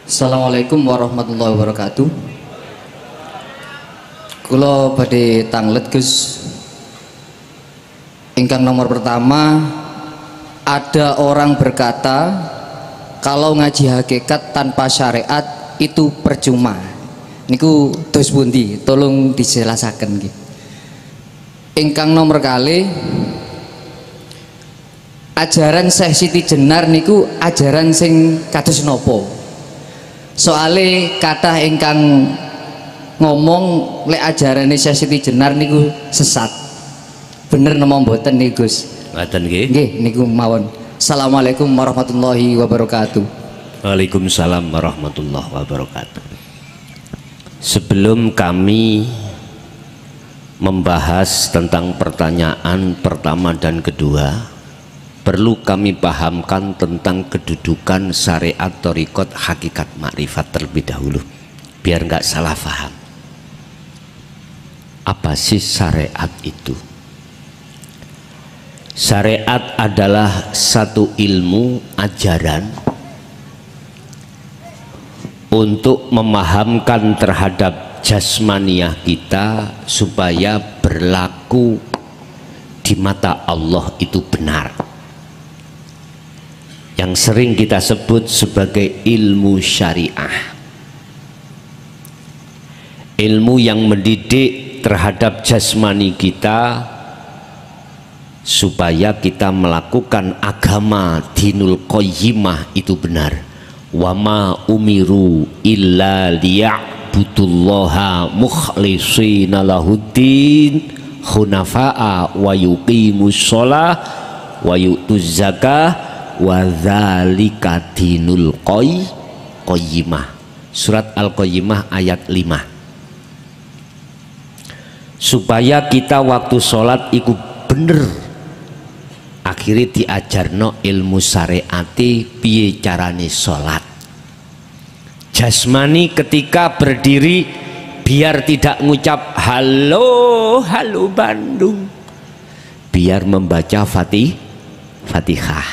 Assalamualaikum warahmatullahi wabarakatuh. Kula badhe tanglet Gus. Ingkang nomor pertama, ada orang berkata kalau ngaji hakikat tanpa syariat itu percuma. Niku dos pundi? Tolong dijelasaken nggih. Ingkang nomor kali, ajaran Syekh Siti Jenar niku ajaran sing kados nopo? Soale kathah ingkang ngomong lek ajarane Syekh Siti Jenar niku sesat. Bener napa mboten niku Gus? Ngaten nggih. Nggih niku mawon. Assalamualaikum warahmatullahi wabarakatuh. Waalaikumsalam warahmatullahi wabarakatuh. Sebelum kami membahas tentang pertanyaan pertama dan kedua, perlu kami pahamkan tentang kedudukan syariat thariqat hakikat makrifat terlebih dahulu, biar nggak salah paham. Apa sih syariat itu? Syariat adalah satu ilmu ajaran untuk memahamkan terhadap jasmaniah kita supaya berlaku di mata Allah itu benar, yang sering kita sebut sebagai ilmu syariah, ilmu yang mendidik terhadap jasmani kita supaya kita melakukan agama dinul qayyimah itu benar. Wama umiru illa liya'budullaha mukhlishina lahuddin hunafa'a wa yuqimus shalah wa yu'tuz zakah wa dzalika dinul qayyimah. Surat Al-Qayyimah ayat 5. Supaya kita waktu sholat ikut bener, akhirnya diajarno ilmu syariati piye carane sholat. Jasmani ketika berdiri biar tidak ngucap halo halo Bandung, biar membaca Fatihah.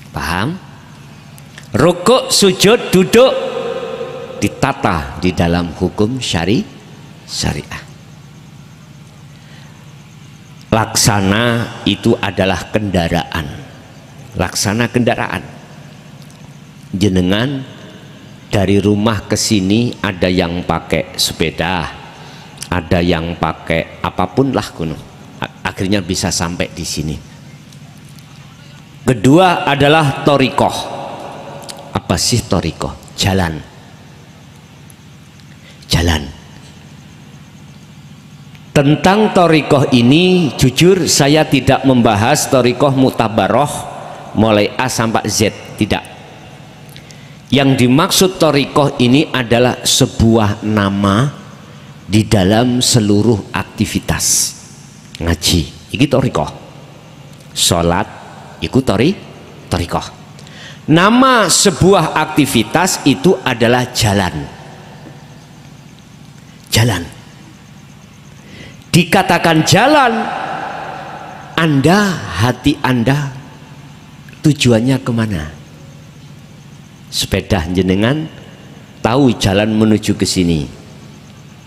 Paham? Rukuk, sujud, duduk ditata di dalam hukum syariah. Laksana itu adalah kendaraan. Laksana kendaraan. Jenengan dari rumah ke sini ada yang pakai sepeda, ada yang pakai apapun lah kuno. Akhirnya bisa sampai di sini. Kedua adalah thariqah. Apa sih thariqah? Jalan. Jalan. Tentang thariqah ini jujur saya tidak membahas thariqah mutabaroh mulai A sampai Z, tidak. Yang dimaksud thariqah ini adalah sebuah nama di dalam seluruh aktivitas. Ngaji iki thariqah, sholat iku thariqah. Nama sebuah aktivitas itu adalah jalan. Jalan. Dikatakan jalan, Anda, hati Anda tujuannya kemana? Sepeda jenengan tahu jalan menuju ke sini,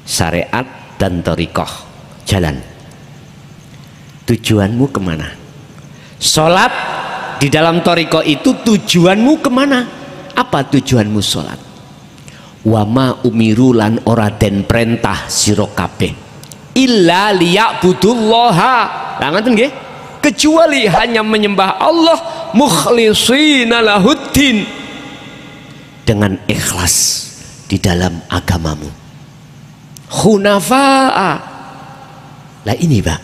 syariat dan thariqah jalan. Tujuanmu kemana? Sholat di dalam thariqah itu tujuanmu kemana? Apa tujuanmu sholat? Wama umiru lan ora den perintah sira kabeh illa liya'budullaha, ngoten nggih, kecuali hanya menyembah Allah mukhlishina lahuddin, dengan ikhlas di dalam agamamu, hunafa'a. Lah ini Pak,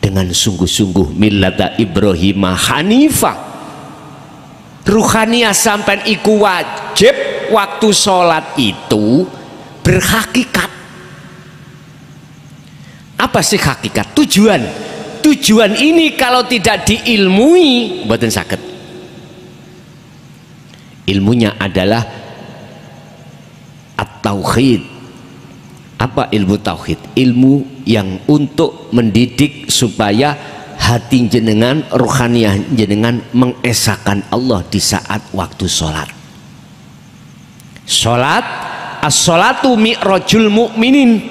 dengan sungguh-sungguh millata Ibrahim hanifah. Ruhaniyah sampai iku wajib waktu sholat itu berhakikat. Apa sih hakikat? Tujuan. Tujuan ini kalau tidak diilmui mboten saged. Ilmunya adalah at-tauhid. Apa ilmu tauhid? Ilmu yang untuk mendidik supaya hati jenengan, rohaniah jenengan mengesahkan Allah di saat waktu sholat. Sholat, as-sholatu mi'rajul mu'minin.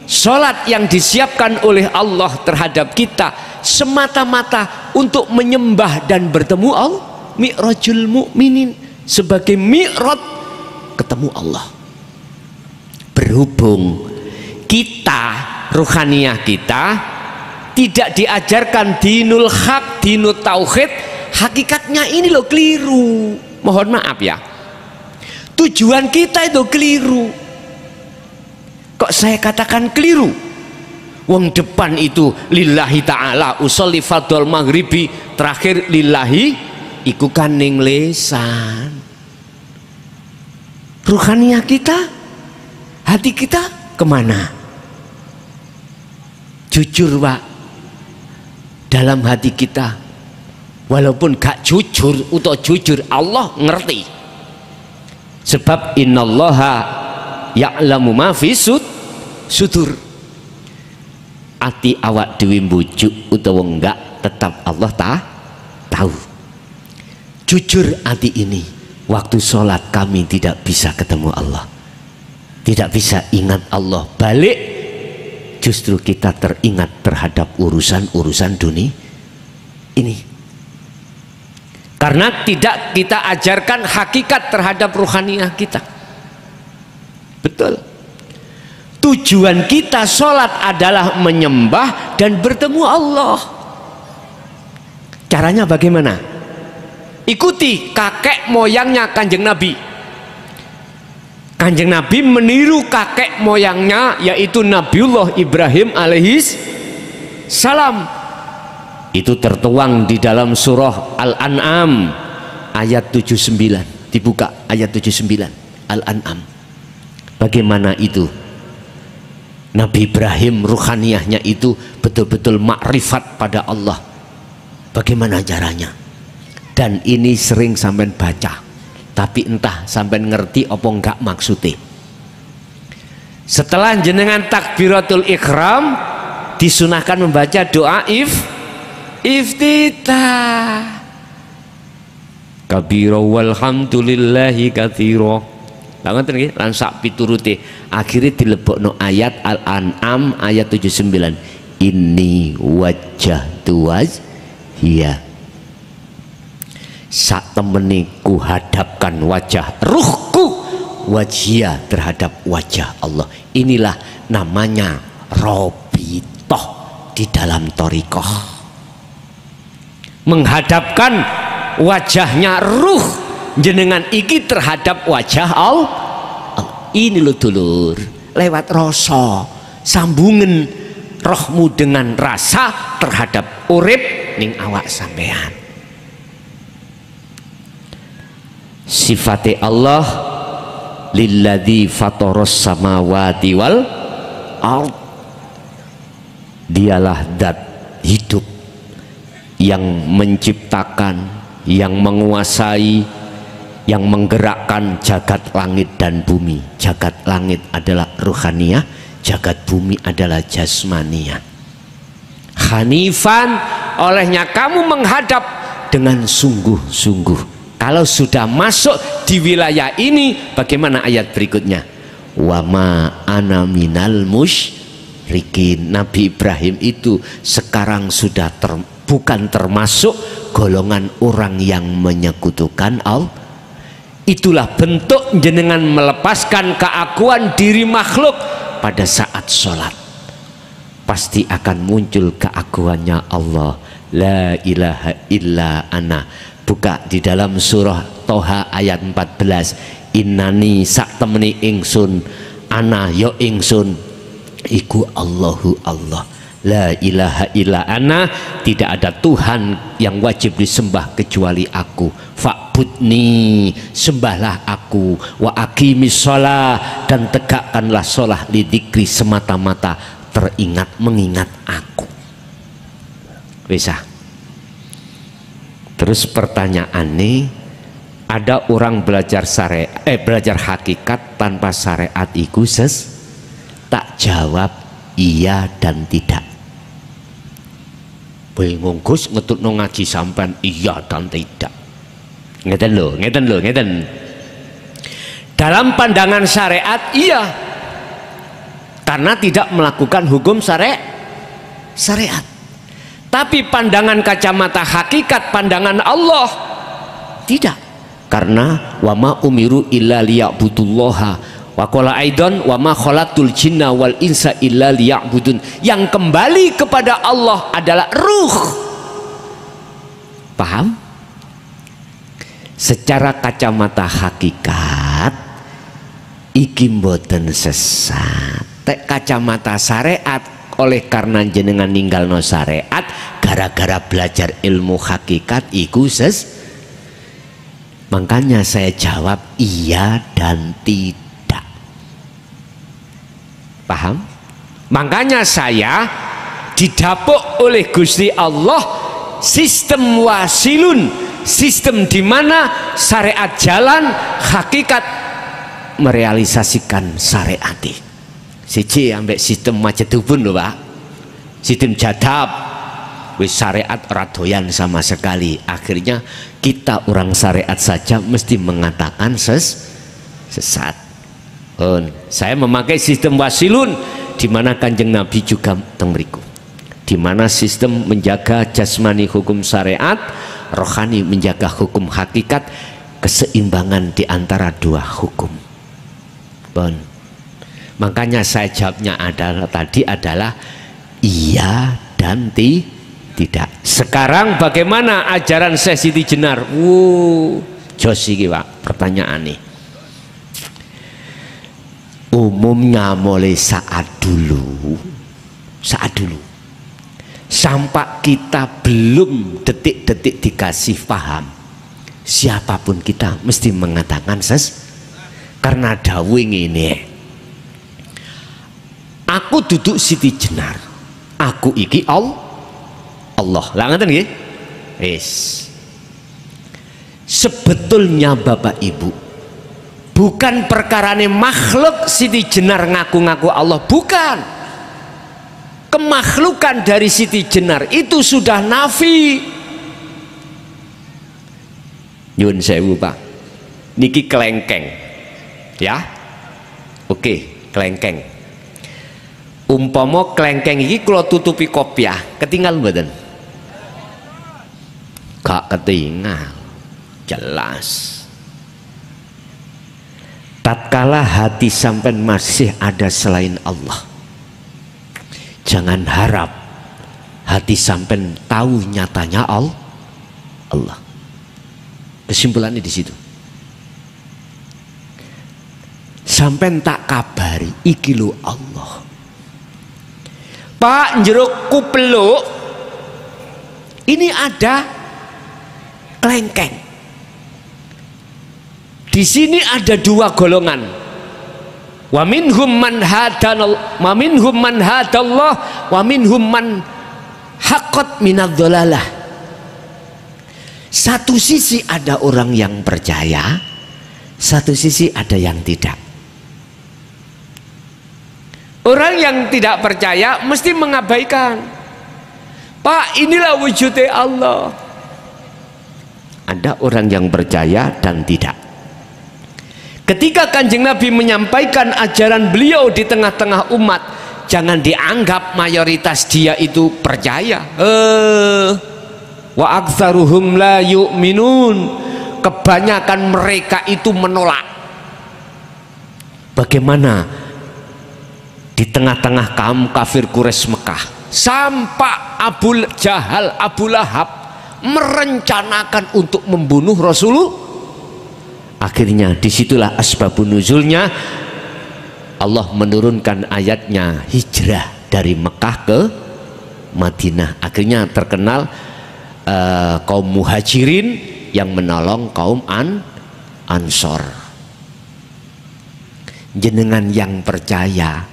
Sholat yang disiapkan oleh Allah terhadap kita semata-mata untuk menyembah dan bertemu Allah. Mi'rajul mu'minin, sebagai mi'raj ketemu Allah. Berhubung kita, ruhaniyah kita tidak diajarkan dinul haq, dinul tauhid, hakikatnya ini loh keliru. Mohon maaf ya, tujuan kita itu keliru. Kok saya katakan keliru? Wong depan itu lillahi ta'ala, usolli fadol maghribi, terakhir lillahi, iku kan ning lesan. Ruhaniyah kita, hati kita kemana? Jujur Pak, dalam hati kita, walaupun gak jujur atau jujur, Allah ngerti. Sebab innallaha ya'lamu ma fi sudur. Ati awak dewi mbujuk utawa enggak, tetap Allah tahu. Jujur hati ini, waktu sholat kami tidak bisa ketemu Allah, tidak bisa ingat Allah, balik justru kita teringat terhadap urusan-urusan dunia ini. Karena tidak kita ajarkan hakikat terhadap ruhaniyah kita. Betul. Tujuan kita sholat adalah menyembah dan bertemu Allah. Caranya bagaimana? Ikuti kakek moyangnya Kanjeng Nabi. Kanjeng Nabi meniru kakek moyangnya, yaitu Nabiullah Ibrahim alaihis salam. Itu tertuang di dalam surah Al-An'am ayat 79. Dibuka ayat 79 Al-An'am. Bagaimana itu? Nabi Ibrahim ruhaniyahnya itu betul-betul makrifat pada Allah. Bagaimana caranya? Dan ini sering sampean baca, tapi entah sampean ngerti apa enggak maksudnya. Setelah jenengan takbiratul ikram, disunahkan membaca doa iftitah. Kabira walhamdulillahi katsira. Lah ngoten nggih, lan sak piturute akhire dilebokno ayat Al-An'am ayat 79. Inni wajjahtu wajhiya. Sak temene ku hadapkan wajah ruhku wajhiya terhadap wajah Allah. Inilah namanya robitoh di dalam thariqah. Menghadapkan wajahnya ruh jenengan iki terhadap wajah Allah. Ini loh dulur, lewat rasa sambungen rohmu dengan rasa terhadap urip ning awak sampean. Sifate Allah lilladzi fataras samawati wal ard. Dialah zat hidup yang menciptakan, yang menguasai, yang menggerakkan jagat langit dan bumi. Jagat langit adalah ruhaniyah, jagat bumi adalah jasmaniyah. Hanifan, olehnya kamu menghadap dengan sungguh-sungguh. Kalau sudah masuk di wilayah ini, bagaimana ayat berikutnya? Wa ma ana minal musyrikin. Nabi Ibrahim itu sekarang sudah bukan termasuk golongan orang yang menyekutukan Allah. Itulah bentuk jenengan melepaskan keakuan diri makhluk pada saat sholat. Pasti akan muncul keakuannya Allah. La ilaha illa ana. Buka di dalam surah Toha ayat 14. Innani sak temeni ingsun, ana yo ingsun, iku Allahu Allah. La ilaha illa ana, tidak ada Tuhan yang wajib disembah kecuali aku. Fa'budni, sembahlah aku. Wa aqimis shalah, dan tegakkanlah shalah lidzikri, semata-mata teringat mengingat aku. Bisa. Terus pertanyaannya, ada orang belajar belajar hakikat tanpa syariat iku tak jawab iya dan tidak. Bingung Gus ngetutno ngaji sampean iya dan tidak. Ngeten lho. Dalam pandangan syariat iya, karena tidak melakukan hukum syariat. Tapi pandangan kacamata hakikat, pandangan Allah tidak, karena wama umiru illa liya'budullaha wa qala aidan wama khalaqtul jinna wal insa illa liya'budun. Yang kembali kepada Allah adalah ruh. Paham? Secara kacamata hakikat iki mboten sesat. Tek kacamata syariat, oleh karena jenengan ninggalno syariat gara-gara belajar ilmu hakikat iku makanya saya jawab iya dan tidak. Paham? Makanya saya didapuk oleh Gusti Allah sistem wasilun, sistem di mana syariat jalan, hakikat merealisasikan syariat. Siji ambek sistem majedubun lho Pak, sistem jadab wis syariat radoyan sama sekali. Akhirnya kita orang syariat saja mesti mengatakan sesat. Saya memakai sistem wasilun, di mana Kanjeng Nabi juga tengriku, di mana sistem menjaga jasmani hukum syariat, rohani menjaga hukum hakikat, keseimbangan di antara dua hukum. Makanya saya jawabnya adalah iya dan tidak. Sekarang bagaimana ajaran Syekh Siti Jenar? Jos iki Pak, pertanyaan nih. Umumnya mulai saat dulu sampai kita belum detik-detik dikasih paham, siapapun kita mesti mengatakan karena dawuh ini. Aku duduk Siti Jenar, aku iki Allah. Lah ngoten nggih? Wis. Sebetulnya Bapak Ibu, bukan perkarane makhluk Siti Jenar ngaku-ngaku Allah, bukan. Kemakhlukan dari Siti Jenar itu sudah nafi. Nyun sewu Pak, niki kelengkeng ya. Oke, kelengkeng. Umpama kelengkeng iki kula tutupi kopiah, ketinggal mboten? Gak ketinggal, jelas. Tatkala hati sampean masih ada selain Allah, jangan harap hati sampean tahu nyatanya Allah. Kesimpulannya di situ. Sampean tak kabari iki lho Allah. Pak, jeruk kupeluk ini ada kelengkeng. Di sini ada dua golongan. Wa minhum man hadallah wa minhum man haqqat minadh-dhalalah. Satu sisi ada orang yang percaya, satu sisi ada yang tidak. Orang yang tidak percaya mesti mengabaikan. Pak, inilah wujudnya Allah. Ada orang yang percaya dan tidak. Ketika Kanjeng Nabi menyampaikan ajaran beliau di tengah-tengah umat, jangan dianggap mayoritas dia itu percaya. Wa aktsaruhum la yu'minun. Kebanyakan mereka itu menolak. Bagaimana di tengah-tengah kaum kafir Quraisy Mekah sampai Abu Jahal, Abu Lahab merencanakan untuk membunuh Rasulullah. Akhirnya disitulah asbabun nuzulnya Allah menurunkan ayatnya hijrah dari Mekah ke Madinah. Akhirnya terkenal kaum muhajirin yang menolong kaum Ansor. Jenengan yang percaya,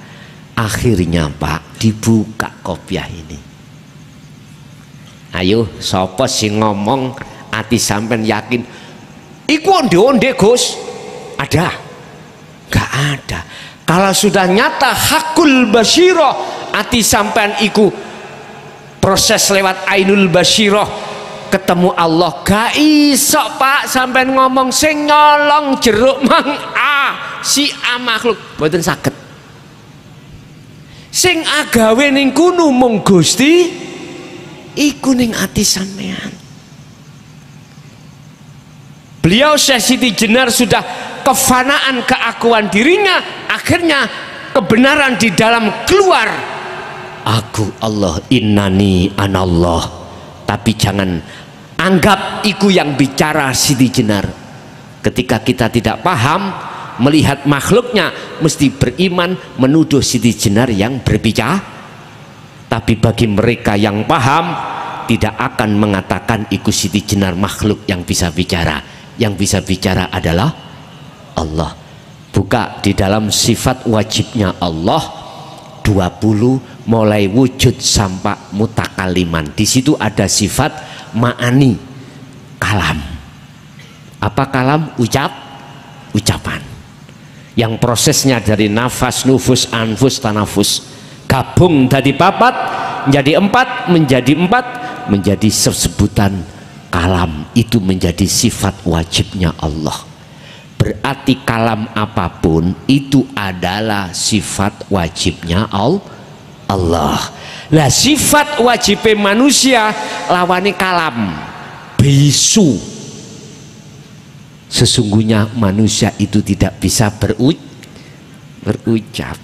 akhirnya Pak dibuka kopiah ini. Ayo, sapa sing ngomong ati sampean yakin iku onde-onde Gus? Ada? Gak ada. Kalau sudah nyata hakul basyirah, ati sampean iku proses lewat ainul basyirah ketemu Allah. Gak iso Pak sampean ngomong sing nyolong jeruk mang si A makhluk mboten saged. Sing agawe ning kuno mung Gusti iku ning ati sampean. Beliau Syekh Siti Jenar sudah kefanaan keakuan dirinya, akhirnya kebenaran di dalam keluar, aku Allah, innani anallah. Tapi jangan anggap iku yang bicara Siti Jenar. Ketika kita tidak paham melihat makhluknya, mesti beriman menuduh Siti Jenar yang berbicara. Tapi bagi mereka yang paham, tidak akan mengatakan iku Siti Jenar makhluk yang bisa bicara. Yang bisa bicara adalah Allah. Buka di dalam sifat wajibnya Allah 20 mulai wujud sampai mutakaliman. Di situ ada sifat ma'ani, kalam. Apa kalam? Ucapan. Yang prosesnya dari nafas, nufus, anfus, tanafus gabung dari papat menjadi empat, menjadi sebutan kalam. Itu menjadi sifat wajibnya Allah. Berarti kalam apapun itu adalah sifat wajibnya Allah. Lah sifat wajibnya manusia lawannya kalam, bisu. Sesungguhnya manusia itu tidak bisa berucap.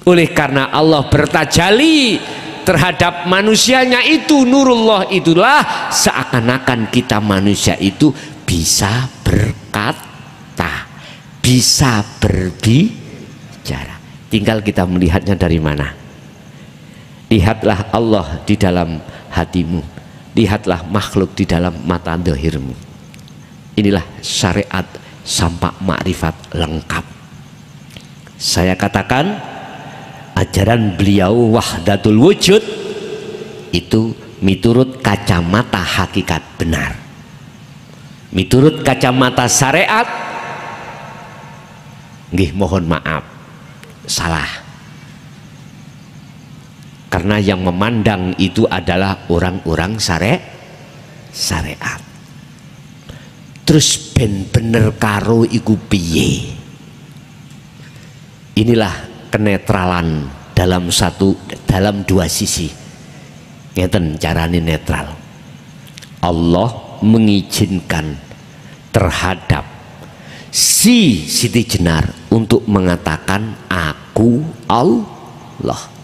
Oleh karena Allah bertajali terhadap manusianya itu, nurullah itulah, seakan-akan kita manusia itu bisa berkata, bisa berbicara. Tinggal kita melihatnya dari mana. Lihatlah Allah di dalam hatimu, lihatlah makhluk di dalam mata dohirmu. Inilah syariat sampai makrifat lengkap. Saya katakan ajaran beliau wahdatul wujud itu miturut kacamata hakikat benar. Miturut kacamata syariat, nggih mohon maaf, salah. Karena yang memandang itu adalah orang-orang syariat. Terus ben bener karo iku piye? Inilah kenetralan dalam dua sisi. Ngeten carane netral. Allah mengizinkan terhadap si Siti Jenar untuk mengatakan aku Allah.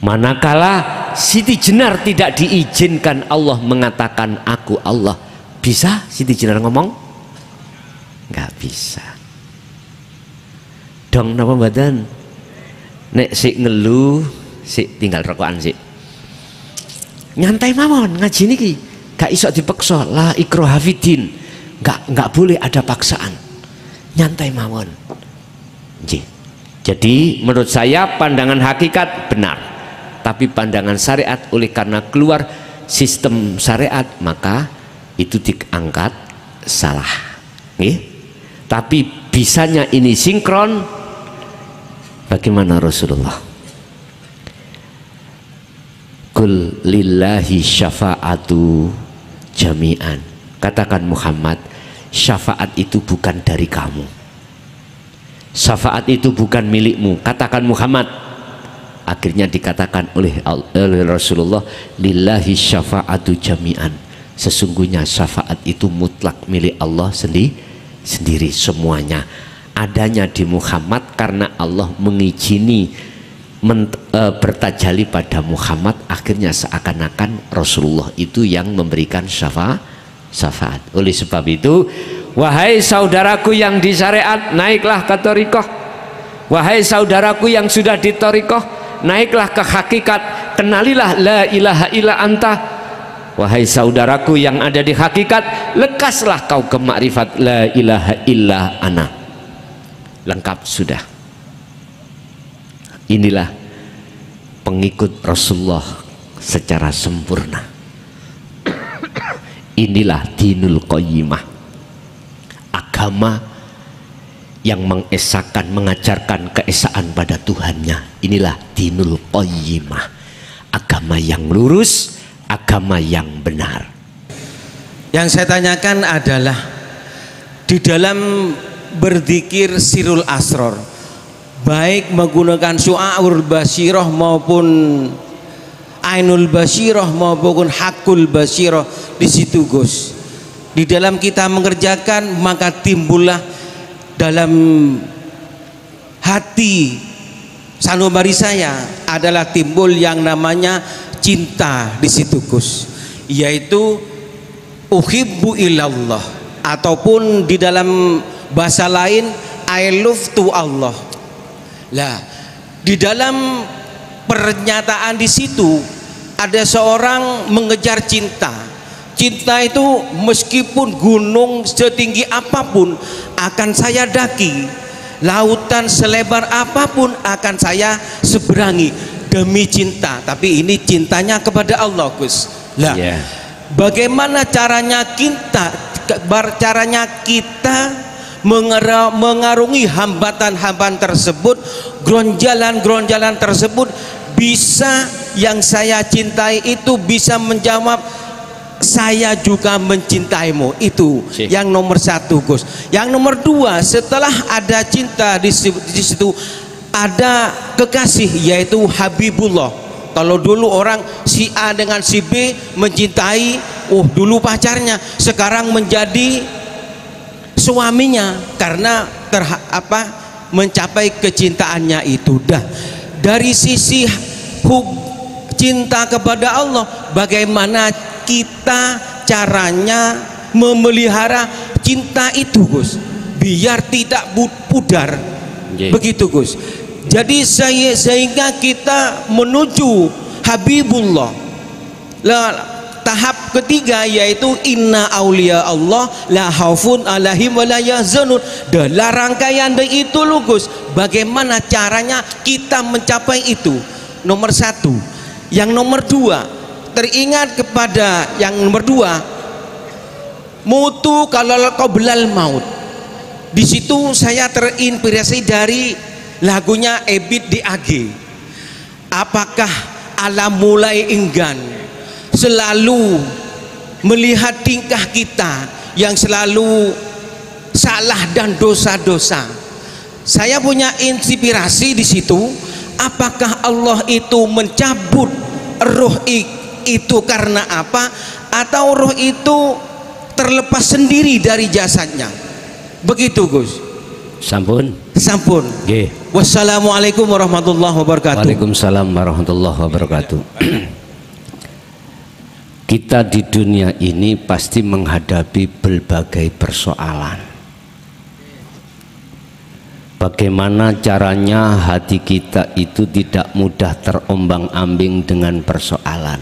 Manakala Siti Jenar tidak diizinkan Allah mengatakan aku Allah, bisa Siti Jenar ngomong? Nggak bisa. Dong napa mboten? Nek sik ngeluh, sik tinggal rokokan sik. Nyantai mawon ngaji niki, gak iso dipaksa, la ikraha fiddin. Nggak boleh ada paksaan. Nyantai mawon. Jadi menurut saya pandangan hakikat benar. Tapi pandangan syariat oleh karena keluar sistem syariat maka itu diangkat salah. Tapi bisanya ini sinkron. Bagaimana Rasulullah? Kul lillahi syafa'atu jami'an. Katakan Muhammad, syafaat itu bukan dari kamu. Syafaat itu bukan milikmu. Katakan Muhammad. Akhirnya dikatakan oleh Rasulullah, lillahi syafa'atu jami'an. Sesungguhnya syafaat itu mutlak milik Allah sendiri semuanya. Adanya di Muhammad karena Allah mengizini bertajali pada Muhammad. Akhirnya seakan-akan Rasulullah itu yang memberikan syafaat. Oleh sebab itu, wahai saudaraku yang di syariat, naiklah ke thariqah. Wahai saudaraku yang sudah di thariqah, naiklah ke hakikat, kenalilah la ilaha illa anta. Wahai saudaraku yang ada di hakikat, lekaslah kau ke makrifat la ilaha illa ana. Lengkap sudah. Inilah pengikut Rasulullah secara sempurna. Inilah dinul qayyimah, agama yang mengesahkan, mengajarkan keesaan pada Tuhannya. Inilah dinul qayyimah, agama yang lurus, agama yang benar. Yang saya tanyakan adalah di dalam berzikir sirul asror, baik menggunakan syu'aul basyirah maupun ainul basyirah maupun hakul basyirah, di situ Gus, di dalam kita mengerjakan maka timbullah dalam hati sanubari saya adalah timbul yang namanya cinta di situ Gus, yaitu uhibbu ilallah, ataupun di dalam bahasa lain I love to Allah. Lah, di dalam pernyataan di situ ada seorang mengejar cinta. Cinta itu meskipun gunung setinggi apapun akan saya daki, lautan selebar apapun akan saya seberangi demi cinta. Tapi ini cintanya kepada Allah Gus. Lah, bagaimana caranya kita mengarungi hambatan-hambatan tersebut, geronjalan-geronjalan tersebut, bisa yang saya cintai itu bisa menjawab saya juga mencintaimu. Itu yang nomor satu Gus. Yang nomor dua, setelah ada cinta di situ ada kekasih, yaitu Habibullah. Kalau dulu orang si A dengan si B mencintai, dulu pacarnya, sekarang menjadi suaminya karena mencapai kecintaannya itu. Dah, dari sisi cinta kepada Allah, bagaimana kita caranya memelihara cinta itu Gus, biar tidak pudar. Begitu Gus. Jadi sehingga kita menuju Habibullah. Tahap ketiga yaitu inna auliya Allah la khaufun alaihim wa la yahzanun. Dalam rangkaian itu Gus, bagaimana caranya kita mencapai itu? Nomor satu. Yang nomor dua, teringat kepada yang nomor dua, mutu kalau kau belal maut. Di situ saya terinspirasi dari lagunya Ebit di AG. Apakah alam mulai enggan selalu melihat tingkah kita yang selalu salah dan dosa-dosa? Saya punya inspirasi di situ. Apakah Allah itu mencabut roh itu karena apa? Atau roh itu terlepas sendiri dari jasadnya? Begitu Gus. Sampun. Sampun. Nggih. Wassalamualaikum warahmatullahi wabarakatuh. Waalaikumsalam warahmatullahi wabarakatuh. Kita di dunia ini pasti menghadapi berbagai persoalan. Bagaimana caranya hati kita itu tidak mudah terombang-ambing dengan persoalan.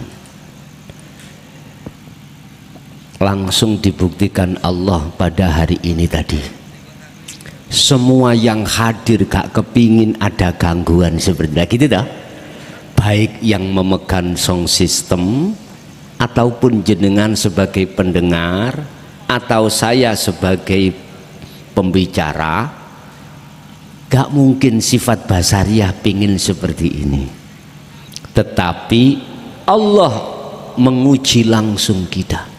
Langsung dibuktikan Allah pada hari ini tadi. Semua yang hadir gak kepingin ada gangguan seperti itu dah. Baik yang memegang sound system, ataupun jenengan sebagai pendengar, atau saya sebagai pembicara, gak mungkin sifat basariah pingin seperti ini. Tetapi Allah menguji langsung kita.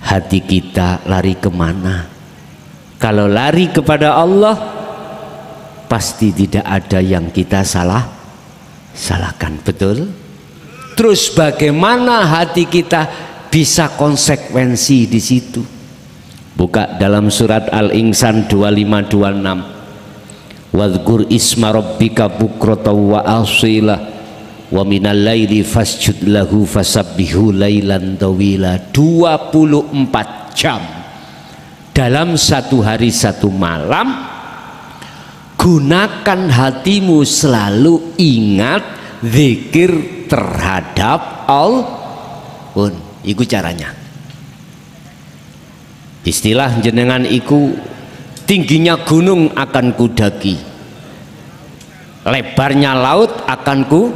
Hati kita lari kemana? Kalau lari kepada Allah, pasti tidak ada yang kita salahkan, betul? Terus bagaimana hati kita bisa konsekuensi di situ? Buka dalam surat Al-Insan 2526. Wadhkur isma rabbika bukrata wa asila wa minal laili fasjud lahu fasabbihu lailan tawila. 24 jam dalam satu hari satu malam, gunakan hatimu selalu ingat zikir terhadap Allah. Iku caranya. Istilah jenengan iku, tingginya gunung akan kudaki, lebarnya laut akan ku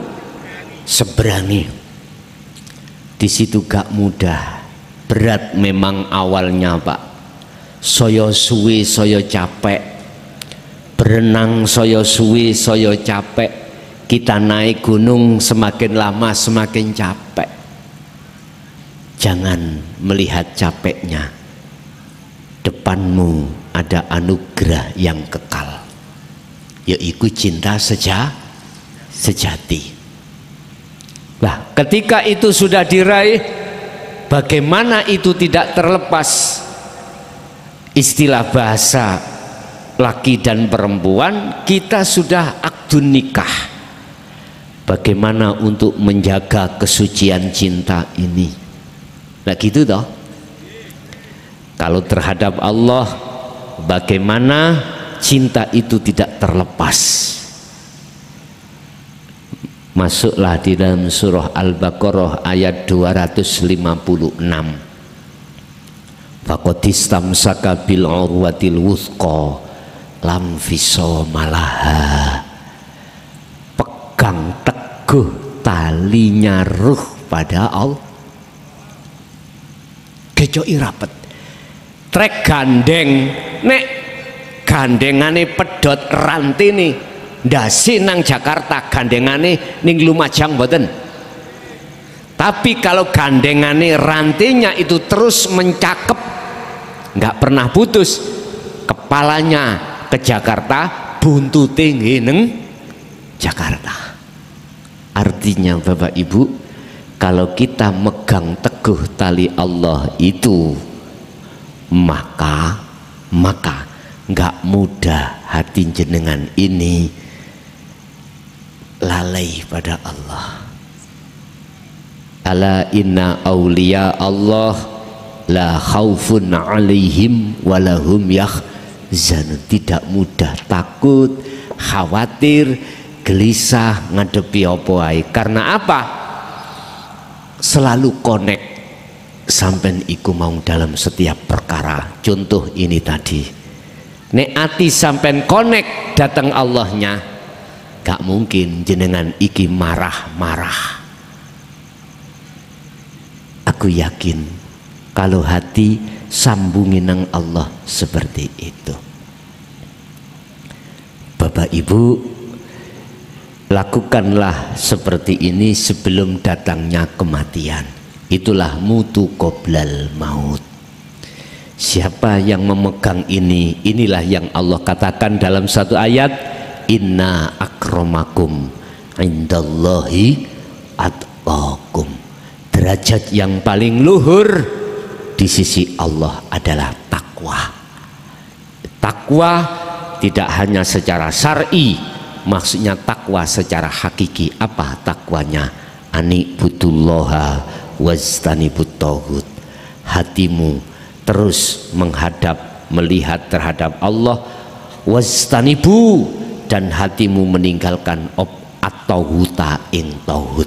seberangi. Di situ gak mudah, berat memang awalnya Pak. Soyo suwi soyo capek, berenang soyo suwi soyo capek. Kita naik gunung semakin lama semakin capek. Jangan melihat capeknya, depanmu ada anugerah yang kekal, yaitu cinta sejati. Nah, ketika itu sudah diraih, bagaimana itu tidak terlepas? Istilah bahasa laki dan perempuan, kita sudah akdun nikah. Bagaimana untuk menjaga kesucian cinta ini? Nah gitu toh. Kalau terhadap Allah, bagaimana cinta itu tidak terlepas? Masuklah di dalam surah Al-Baqarah ayat 256. Faqadistamsaka bil urwatil wuthqa lam fisama laha. Pegang teguh talinya ruh pada Allah. Gejoki rapet. Trek gandeng, nek gandengane pedot rantine ndasi nang Jakarta, gandengane ning Lumajang mboten. Tapi kalau gandengane rantinya itu terus mencakep, nggak pernah putus, kepalanya ke Jakarta, buntute nggih neng Jakarta. Artinya Bapak Ibu, kalau kita megang teguh tali Allah itu, maka nggak mudah hati jenengan ini lalai pada Allah. Ala inna awliya Allah la khaufun alaihim walahum yahzanun. Tidak mudah takut, khawatir, gelisah ngadepi apa ae. Karena apa? Selalu connect sampai iku mau dalam setiap perkara. Contoh ini tadi, nek ati sampai connect datang Allahnya, gak mungkin jenengan iki marah-marah. Aku yakin kalau hati sambungin nang Allah seperti itu. Bapak Ibu, lakukanlah seperti ini sebelum datangnya kematian. Itulah mutu qoblal maut. Siapa yang memegang ini, inilah yang Allah katakan dalam satu ayat, inna akramakum indallahi atqakum. Derajat yang paling luhur di sisi Allah adalah takwa. Takwa tidak hanya secara syar'i, maksudnya takwa secara hakiki. Apa takwanya? Ani'budullaha wajtanibut taghut. Hatimu terus menghadap, melihat terhadap Allah, wajtanibu, dan hatimu meninggalkan at-taghuta ing taghut.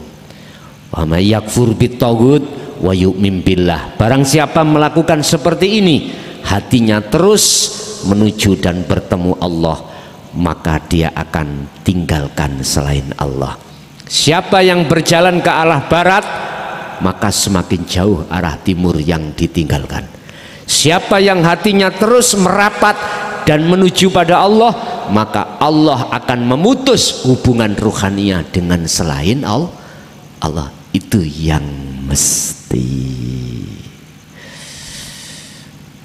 Wa may yakfur bit taghut wa yu'min billah. Barang siapa melakukan seperti ini, hatinya terus menuju dan bertemu Allah, maka dia akan tinggalkan selain Allah. Siapa yang berjalan ke arah barat, maka semakin jauh arah timur yang ditinggalkan. Siapa yang hatinya terus merapat dan menuju pada Allah, maka Allah akan memutus hubungan ruhaninya dengan selain Allah. Itu yang mesti.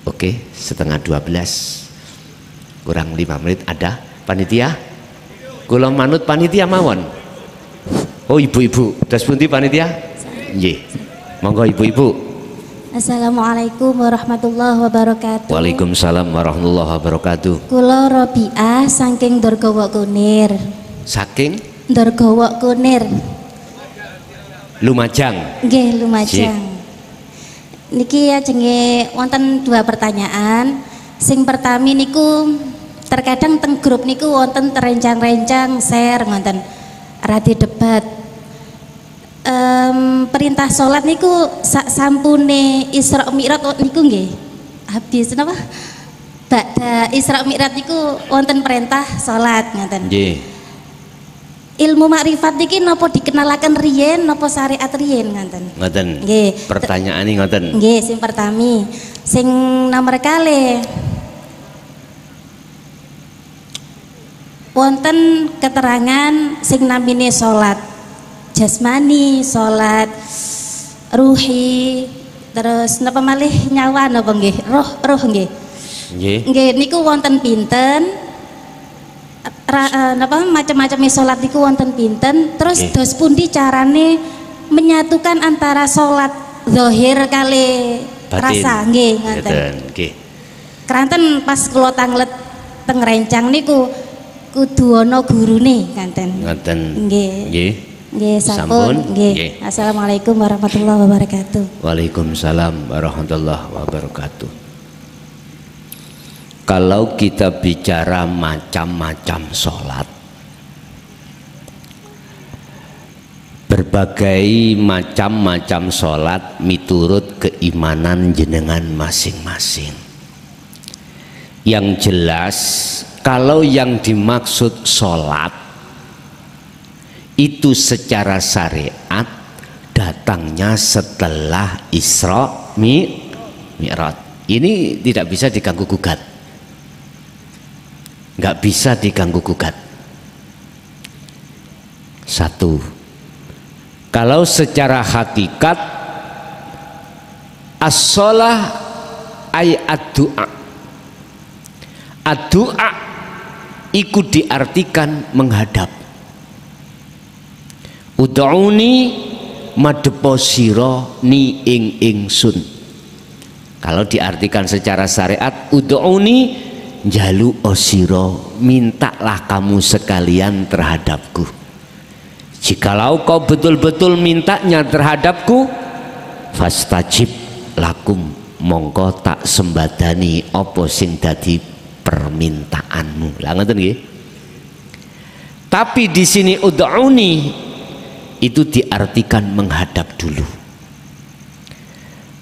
Oke, 11:30 kurang 5 menit. Ada panitia? Kula manut panitia mawon. Oh, ibu-ibu, das pundi panitia? Nggih. Monggo ibu-ibu. Assalamualaikum warahmatullahi wabarakatuh. Waalaikumsalam warahmatullahi wabarakatuh. Kula Robiah saking Ndargawa Kunir. Saking Ndargawa Kunir. Lumajang. Nggih, Lumajang. Niki ajenge wonten 2 pertanyaan. Sing pertami niku terkadang teng grup niku wonten terencang-rencang share ngoten radi debat. Perintah sholat niku sampune Isra Mi'raj niku nggih habis napa ba'da Isra Mi'raj niku wonten perintah sholat ngoten. Nggih. Ilmu makrifat niki napa dikenalaken riyen napa syariat riyen ngoten. Ngoten. Nggih. Pertanyaane ngoten. Nggih, sing pertami. Sing nomor kalih wonten keterangan sing namine salat jasmani, salat ruhi, terus napa malih nyawa napa nggih? Roh nggih. Nggih. Nggih niku wonten pinten? Napa macam-macam salat niku wonten pinten? Terus Nggih. dos pundi carane menyatukan antara salat zahir kali Batin. rasa nggih ngoten. Ngeten, nggih. Keranten pas kula tanglet teng rencang niku kudu ana gurune ngoten. Ngoten. Nggih. Nggih. Nggih Sampun. sampun. Nggih. Nggih. Assalamualaikum warahmatullahi wabarakatuh. Waalaikumsalam warahmatullahi wabarakatuh. Kalau kita bicara macam-macam sholat, berbagai macam-macam sholat miturut keimanan jenengan masing-masing. Yang jelas, kalau yang dimaksud sholat itu secara syariat datangnya setelah Isra Mi'raj. Ini tidak bisa diganggu gugat, nggak bisa diganggu gugat. Satu, kalau secara hakikat as-sholah ay ad-du'a. Ad-du'a ikut diartikan menghadap. Ud'uni madhepo sira ni ing ingsun. Kalau diartikan secara syariat, ud'uni jalu osiro, mintalah kamu sekalian terhadapku. Jikalau kau betul-betul mintanya terhadapku, fastajib lakum, mongko tak sembadani apa sing dadi permintaanmu. Lah ngoten nggih. Tapi di sini ud'uni itu diartikan menghadap dulu.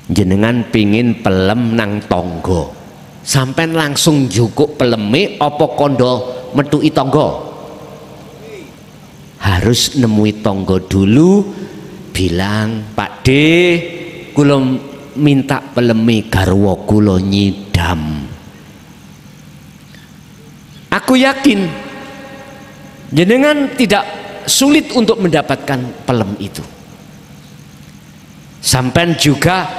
Jenengan pingin pelem nang tonggo, sampai langsung jukuk peleme apa kondo metuki tonggo? Harus nemui tonggo dulu, bilang Pak D, kula minta peleme garwa kula nyidam. Aku yakin jenengan tidak sulit untuk mendapatkan pelem itu. Sampai juga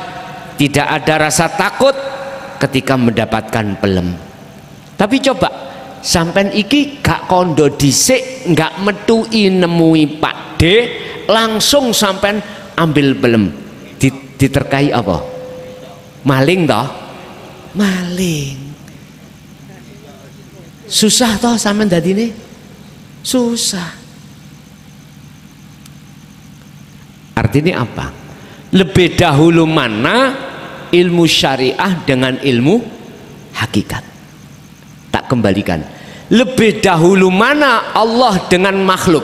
tidak ada rasa takut ketika mendapatkan pelem. Tapi coba sampean iki gak kondo dhisik, gak metui nemui Pak D, langsung sampean ambil pelem. Diterkai apa? Maling toh? Maling. Susah toh sampean dadine? Susah. Artinya apa? Lebih dahulu mana ilmu syariah dengan ilmu hakikat? Tak kembalikan. Lebih dahulu mana Allah dengan makhluk?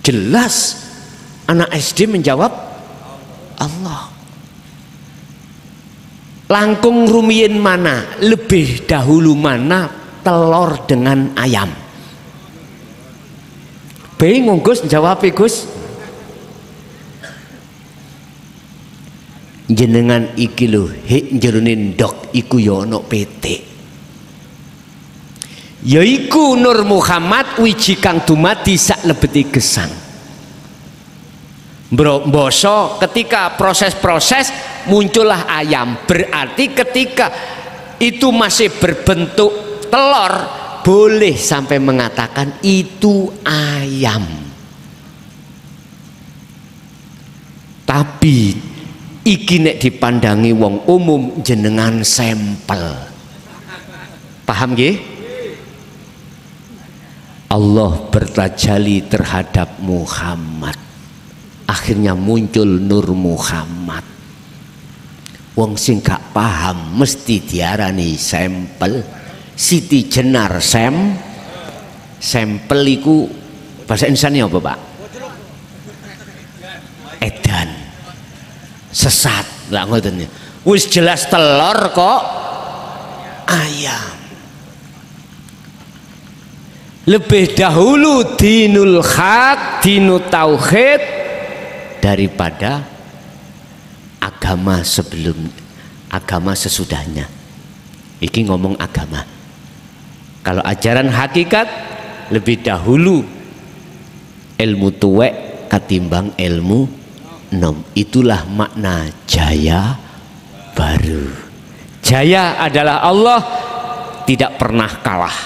Jelas anak SD menjawab Allah. Langkung rumiyin mana? Lebih dahulu mana telur dengan ayam? Bingung Gus, jawab Gus. Jenengan iki lho, hek jerone ndok iku ya ana petik. Yaiku Nur Muhammad wiji kang dumadi sak lebeti gesang. Mboso ketika proses-proses muncullah ayam, berarti ketika itu masih berbentuk telur boleh sampai mengatakan itu ayam. Tapi iki nek dipandangi wong umum jenengan sampel. Paham nggih? Allah bertajali terhadap Muhammad. Akhirnya muncul Nur Muhammad. Wong sing gak paham mesti diarani sampel. Siti Jenar sampel iku bahasa Indonesia apa Pak? Edan. Sesat lah ngoten. Wis jelas telur kok ayam. Lebih dahulu dinul haq, dinul tauhid daripada agama sebelum agama sesudahnya. Iki ngomong agama. Kalau ajaran hakikat lebih dahulu ilmu tuwek ketimbang ilmu nom. Itulah makna jaya baru. Jaya adalah Allah, tidak pernah kalah.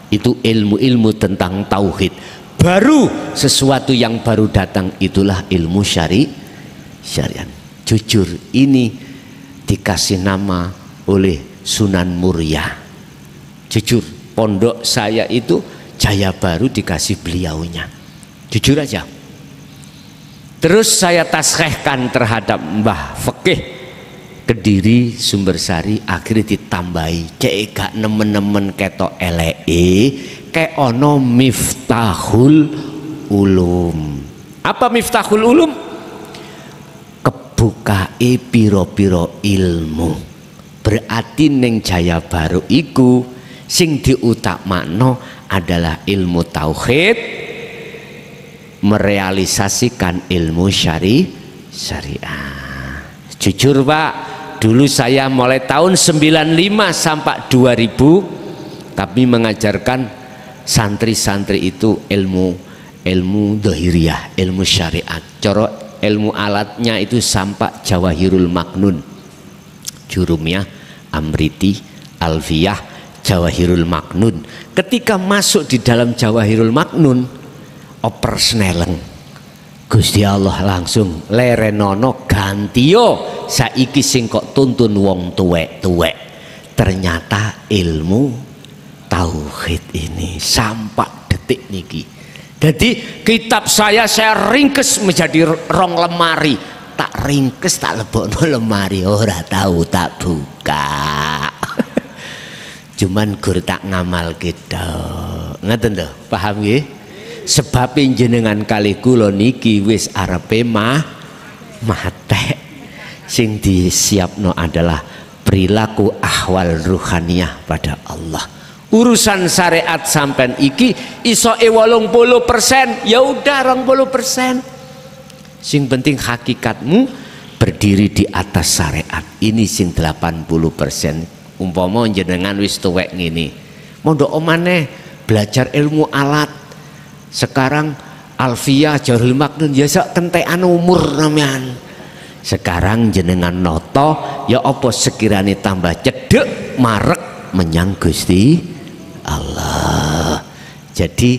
Itu ilmu-ilmu tentang tauhid. Baru, sesuatu yang baru datang, itulah ilmu syariat. Jujur, ini dikasih nama oleh Sunan Muria. Jujur, pondok saya itu jaya baru dikasih beliaunya. Jujur aja. Terus saya taskhehkan terhadap Mbah Fikih Kediri Sumbersari, akhirnya ditambahi cek gak nemen-nemen ketok eleke kayak ono Miftahul Ulum. Apa Miftahul Ulum? Kebukae piro-piro ilmu. Berarti neng jaya baru iku sing diutamakno adalah ilmu tauhid, merealisasikan ilmu syariah. Jujur Pak, dulu saya mulai tahun 95 sampai 2000 kami mengajarkan santri-santri itu ilmu dhahiriyah, ilmu syariat. Coro ilmu alatnya itu sampai Jawahirul Maknun, Jurumiyah, Amriti, Alfiyah, Jawahirul Maknun. Ketika masuk di dalam Jawahirul Maknun, opersneleng Gusti Allah langsung lerenono gantio saiki sing kok tuntun wong tuwek-tuwek. Ternyata ilmu tauhid ini sampai detik niki. Jadi kitab saya ringkes menjadi rong lemari. Tak ringkes tak lebokno lemari, ora tahu tak buka. Cuman gur tak ngamal gitu. Ngaten lho, paham nggih? Sebab jenengan kali kula niki wis arepe mate. Sing disiapno adalah perilaku ahwal ruhaniyah pada Allah. Urusan syariat sampean iki iso 80%, ya udah 20%. Sing penting hakikatmu berdiri di atas syariat. Ini sing 80%. Umpama jenengan wis tuwek ngene, mondok omane belajar ilmu alat. Sekarang Alfiyah, Jawahirul Maknun ya sak kentekan umur namanya. Sekarang jenengan noto ya apa sekiranya tambah cedek marek menyang Gusti Allah. Jadi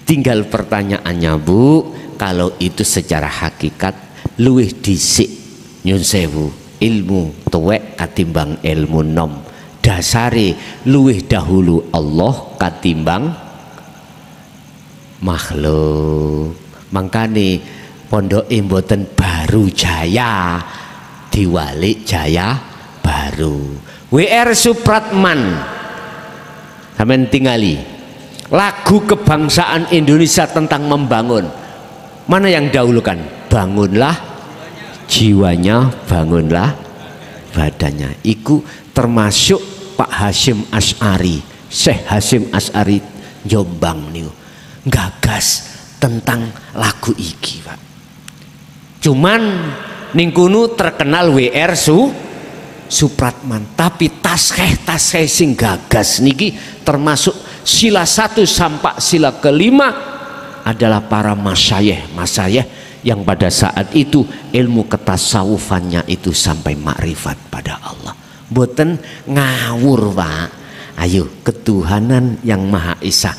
tinggal pertanyaannya Bu, kalau itu secara hakikat luwih dhisik nyun sewu ilmu tuwek katimbang ilmu nom. Dasare luwih dahulu Allah katimbang makhluk. Mangkane pondok mboten baru jaya, diwalik jaya baru. WR Supratman sampeyan tingali lagu kebangsaan Indonesia tentang membangun. Mana yang dahulukan? Bangunlah jiwanya, bangunlah badannya. Iku termasuk Pak Hasyim Asy'ari, Syekh Hasyim Asy'ari Jombang niku gagas tentang lagu iki Pak. Cuman ningkunu terkenal WR Supratman, tapi taskheh sing gagas niki termasuk sila 1 sampai sila kelima adalah para masyayikh yang pada saat itu ilmu ketasawufannya itu sampai makrifat pada Allah. Mboten ngawur Pak. Ayo, ketuhanan yang Maha Esa.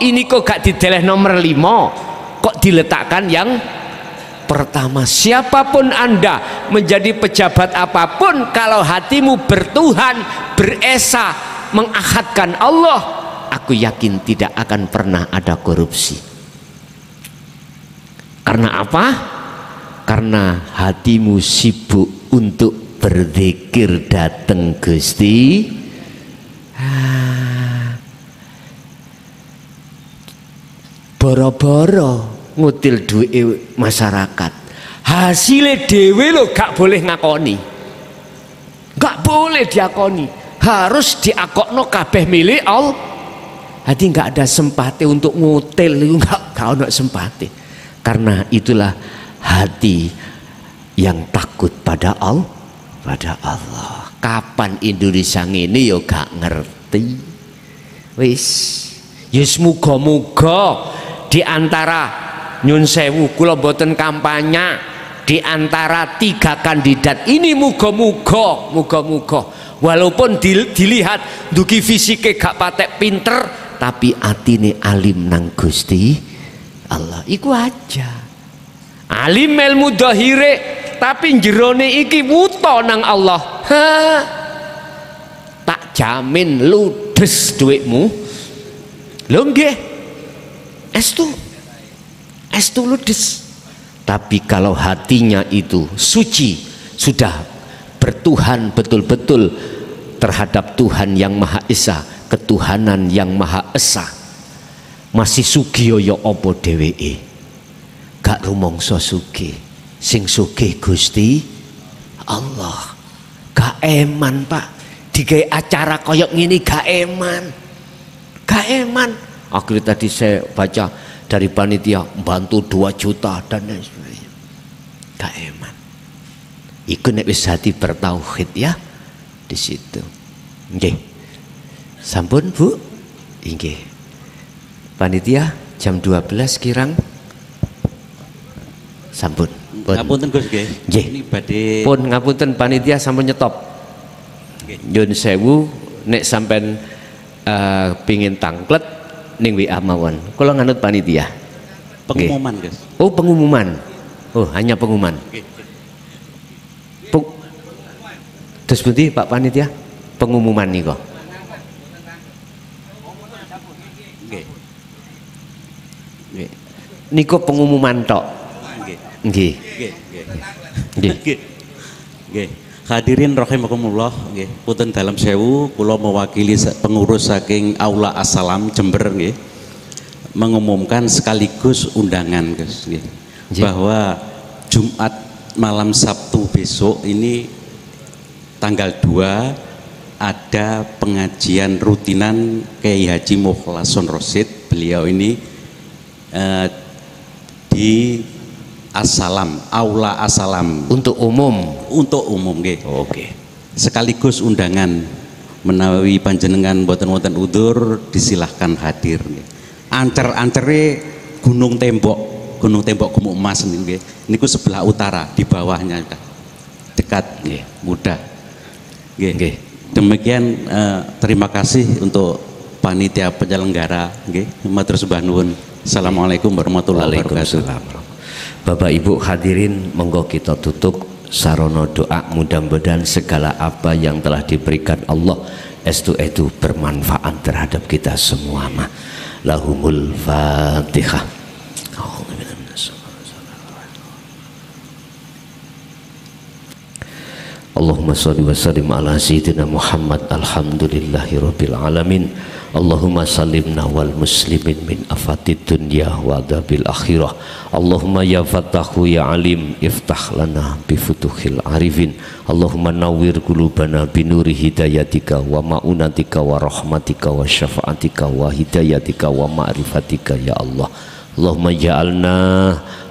Ini kok gak dideleh nomor 5, kok diletakkan yang pertama. Siapapun Anda, menjadi pejabat apapun, kalau hatimu bertuhan, beresa, mengakadkan Allah, aku yakin tidak akan pernah ada korupsi. Karena apa? Karena hatimu sibuk untuk berzikir dateng Gusti. Boro-boro ngutil duit masyarakat, hasilnya dewe lo gak boleh ngakoni, gak boleh diakoni, harus diakokno kabeh milik Allah. Hati gak ada sempati untuk ngutil, gak ada sempati. Karena itulah hati yang takut pada Allah, Kapan Indonesia ini yo gak ngerti. Wis, yes muga-muga di antara nyun sewu kula boten kampanye, di antara 3 kandidat ini muga-muga walaupun dilihat duki fisike gak patek pinter tapi atine alim nang Gusti Allah, iku aja. Alim ilmu dhahire tapi jerone iki wuta nang Allah. Tak jamin ludes duitmu. Lho nggih. Estu ludes. Tapi kalau hatinya itu suci, sudah bertuhan betul-betul terhadap Tuhan yang Maha Esa, ketuhanan yang Maha Esa, masih sugih ya apa dheweke? Gak rumangsa sugih. Sing sugih Gusti Allah. Gak eman, Pak. Digawe acara koyok ngene gak eman. Gak eman. Akhirnya tadi saya baca dari panitia bantu 2 juta dan lain sebagainya. Gak eman. Iku nek wis hati bertauhid ya di situ. Nggih. Sampun Bu? Nggih. Panitia jam 12 kirang. Sampun. Ngapunten Gus nggih. Nggih. Ini badhe Pun ngapunten panitia sampun nyetop. Nyun sewu nek sampean pingin tangklet ning WA mawon. Kula nganut panitia. pengumuman Gus. Oh, pengumuman. Oh, hanya pengumuman. Terus bunti Pak Panitia? Pengumuman nih kok. Niko pengumuman tok. Nggih. Nggih. Hadirin rahimakumullah, nggih. Punten dalam sewu kula mewakili pengurus saking Aula Assalam Jember nggih. Mengumumkan sekaligus undangan Gus nggih. Bahwa Jumat malam Sabtu besok ini tanggal 2 ada pengajian rutinan Kiai Haji Mukhlason Rosid. Beliau ini di Assalam, Aula Assalam untuk umum nggih. Oke. Sekaligus undangan menawi panjenengan boten-boten udur disilahkan hadir nggih. Ancer-ancere Gunung Tembok Gumuk Emas nggih. Niku sebelah utara di bawahnya dekat nggih, mudah. Nggih. Demikian terima kasih untuk panitia penyelenggara nggih. Matur sembah nuwun. Assalamualaikum warahmatullahi wabarakatuh. Bapak Ibu hadirin, monggo kita tutup sarono doa, mudah-mudahan segala apa yang telah diberikan Allah itu bermanfaat terhadap kita semua. Lahumul Fatihah. Allahumma sholli wa sallim ala sayyidina Muhammad. Alhamdulillahirabbil alamin. Allahumma salimna wal muslimin min afatid dunya wa adzabil akhirah. Allahumma ya Fattahu ya Alim iftah lana bi futuhil arifin. Allahumma nawwir qulubana bi nuri hidayatika wa ma'unatika wa rahmatika wa syafaatika wa hidayatika wa ma'rifatika ya Allah. Allahumma ja'alna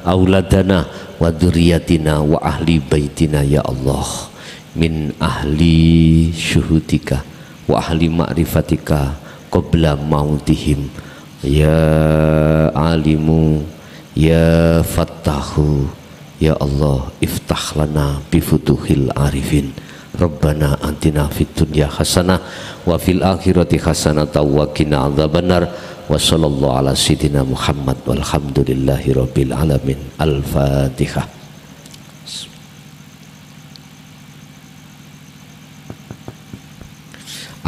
auladana wa dzurriyyatina wa ahli baitina ya Allah min ahli syuhudika wa ahli ma'rifatika qabla mautihim ya alimu ya fattahu ya Allah iftah lana bifutuhil arifin. Rabbana atina fid dunya hasanah wa fil akhirati hasanah wa qina adzabannar wa sallallahu ala sayyidina Muhammad walhamdulillahi rabbil alamin. Al-Fatihah.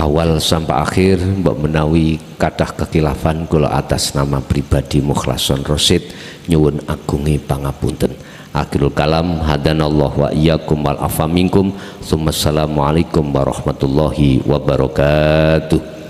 Awal sampai akhir mbok menawi kadah kekhilafan kula atas nama pribadi Mukhlason Rosid nyuwun agungi pangapunten. Akhirul kalam hadanallahu wa iyyakum wal afa minkum. Assalamualaikum warahmatullahi wabarakatuh.